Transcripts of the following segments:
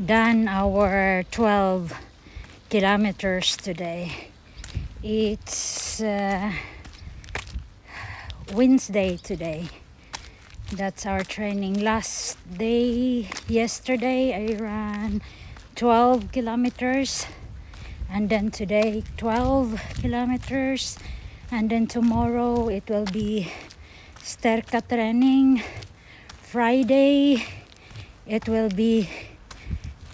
done our 12 kilometers today. It's Wednesday today. That's our training. Last day, yesterday, I ran 12 kilometers, and then today 12 kilometers, and then tomorrow it will be Sterka training. Friday it will be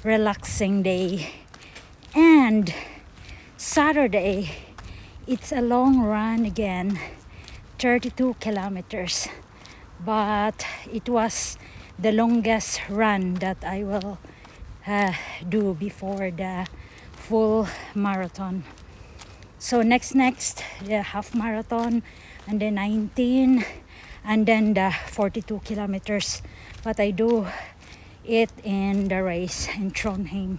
relaxing day, and Saturday it's a long run again, 32 kilometers, but it was the longest run that I will do before the full marathon. So next the half marathon, and then 19, and then the 42 kilometers, but I do it in the race in Trondheim.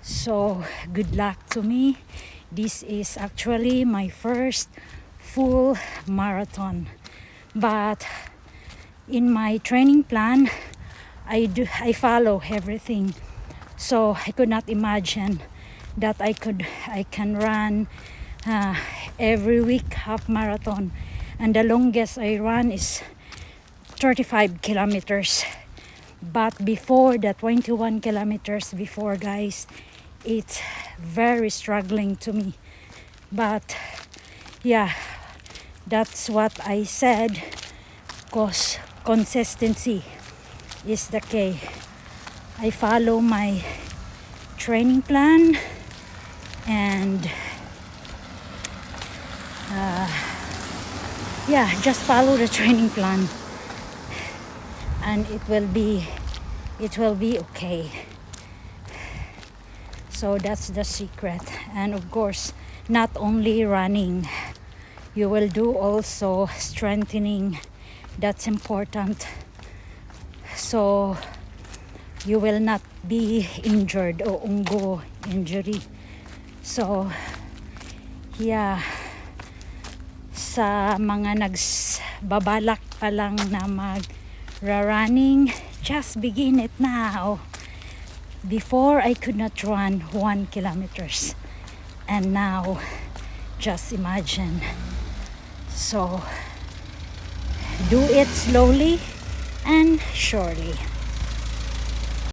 So good luck to me. This is actually my first full marathon, but in my training plan I follow everything. So I could not imagine that I can run every week half marathon, and the longest I run is 35 kilometers. But before the 21 kilometers before, guys, it's very struggling to me. But yeah, that's what I said, because consistency is the key. I follow my training plan, and just follow the training plan, and it will be okay. So that's the secret. And of course, not only running, you will do also strengthening. That's important, so you will not be injured or undergo injury. So yeah, sa mga nagbabalak pa lang na running, just begin it now. Before, I could not run 1 kilometers, and now just imagine. So do it slowly and surely.